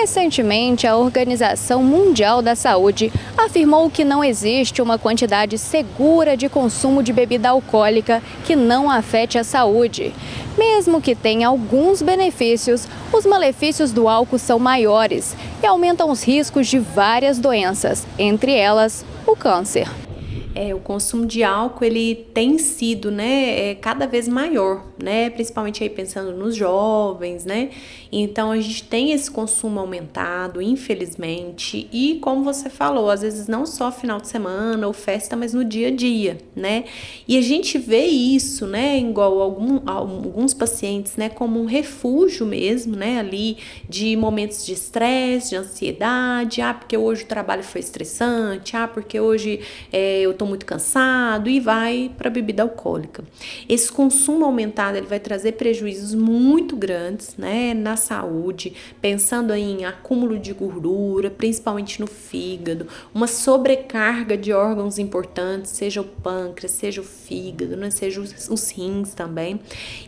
Recentemente, a Organização Mundial da Saúde afirmou que não existe uma quantidade segura de consumo de bebida alcoólica que não afete a saúde. Mesmo que tenha alguns benefícios, os malefícios do álcool são maiores e aumentam os riscos de várias doenças, entre elas o câncer. O consumo de álcool ele tem sido, cada vez maior, principalmente aí pensando nos jovens, Então a gente tem esse consumo aumentado, infelizmente, e como você falou, às vezes não só final de semana ou festa, mas no dia a dia, E a gente vê isso, igual alguns pacientes, como um refúgio mesmo, ali de momentos de estresse, de ansiedade, porque hoje o trabalho foi estressante, porque hoje eu tô muito cansado, e vai para a bebida alcoólica. Esse consumo aumentado ele vai trazer prejuízos muito grandes, na saúde, pensando aí em acúmulo de gordura, principalmente no fígado, uma sobrecarga de órgãos importantes, seja o pâncreas, seja o fígado, seja os rins também.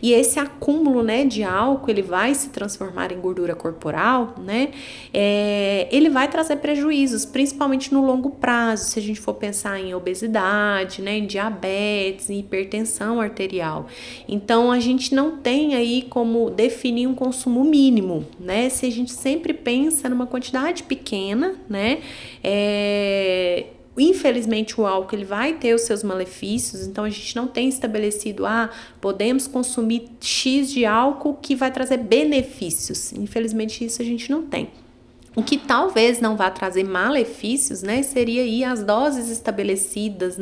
E esse acúmulo, de álcool, ele vai se transformar em gordura corporal, ele vai trazer prejuízos, principalmente no longo prazo, se a gente for pensar em obesidade, em diabetes, em hipertensão arterial. Então, a gente não tem aí como definir um consumo mínimo, Se a gente sempre pensa numa quantidade pequena, Infelizmente o álcool ele vai ter os seus malefícios, então a gente não tem estabelecido, podemos consumir X de álcool que vai trazer benefícios. Infelizmente isso a gente não tem. O que talvez não vá trazer malefícios, seria aí as doses estabelecidas,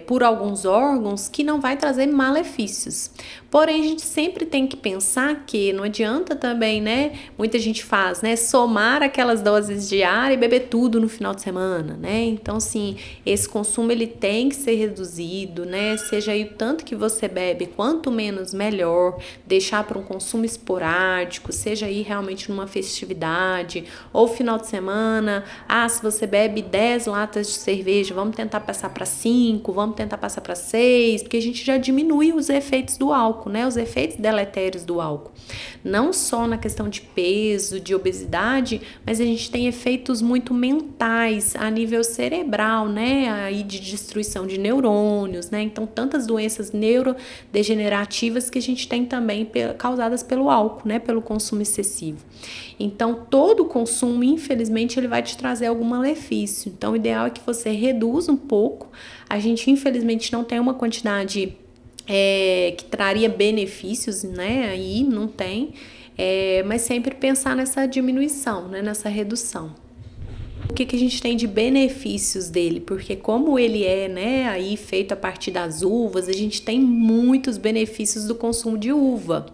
por alguns órgãos que não vai trazer malefícios. Porém, a gente sempre tem que pensar que não adianta também, muita gente faz, somar aquelas doses diárias e beber tudo no final de semana, Então, sim, esse consumo ele tem que ser reduzido, Seja aí o tanto que você bebe, quanto menos melhor, deixar para um consumo esporádico, seja aí realmente numa festividade ou final de semana, se você bebe 10 latas de cerveja, vamos tentar passar para 5, vamos tentar passar para 6, porque a gente já diminui os efeitos do álcool, os efeitos deletérios do álcool. Não só na questão de peso, de obesidade, mas a gente tem efeitos muito mentais a nível cerebral, aí de destruição de neurônios, Então, tantas doenças neurodegenerativas que a gente tem também causadas pelo álcool, pelo consumo excessivo. Então, todo consumo, infelizmente, ele vai te trazer algum malefício. Então, o ideal é que você reduza um pouco. A gente, infelizmente, não tem uma quantidade que traria benefícios, aí não tem, mas sempre pensar nessa diminuição, nessa redução. O que a gente tem de benefícios dele? Porque como ele é, aí feito a partir das uvas, a gente tem muitos benefícios do consumo de uva,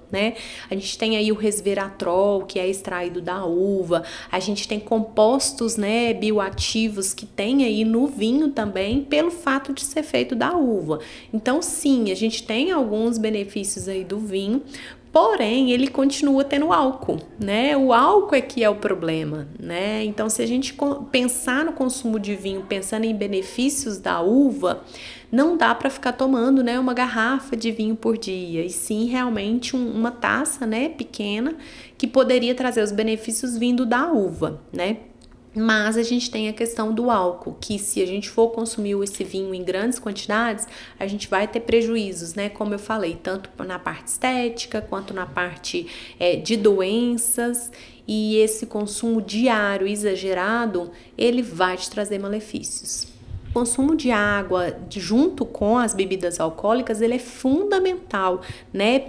A gente tem aí o resveratrol, que é extraído da uva, a gente tem compostos, bioativos que tem aí no vinho também, pelo fato de ser feito da uva. Então, sim, a gente tem alguns benefícios aí do vinho, porém, ele continua tendo álcool, O álcool é que é o problema, Então, se a gente pensar no consumo de vinho, pensando em benefícios da uva, não dá para ficar tomando, uma garrafa de vinho por dia, e sim realmente uma taça, pequena, que poderia trazer os benefícios vindo da uva, Mas a gente tem a questão do álcool, que se a gente for consumir esse vinho em grandes quantidades, a gente vai ter prejuízos, Como eu falei, tanto na parte estética, quanto na parte de doenças, e esse consumo diário exagerado, ele vai te trazer malefícios. O consumo de água junto com as bebidas alcoólicas, ele é fundamental,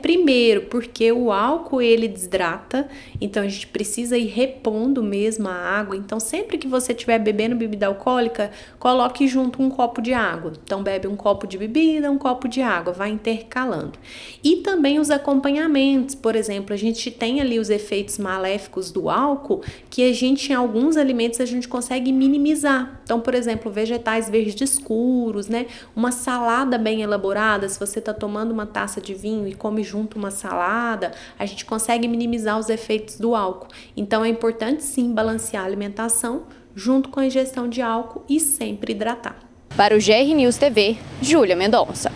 Primeiro, porque o álcool, ele desidrata, então a gente precisa ir repondo mesmo a água. Então, sempre que você estiver bebendo bebida alcoólica, coloque junto um copo de água. Então, bebe um copo de bebida, um copo de água, vai intercalando. E também os acompanhamentos, por exemplo, a gente tem ali os efeitos maléficos do álcool, que a gente, em alguns alimentos, a gente consegue minimizar. Então, por exemplo, vegetais verdes escuros, Uma salada bem elaborada, se você está tomando uma taça de vinho e come junto uma salada, a gente consegue minimizar os efeitos do álcool. Então, é importante sim balancear a alimentação junto com a ingestão de álcool e sempre hidratar. Para o GR News TV, Júlia Mendonça.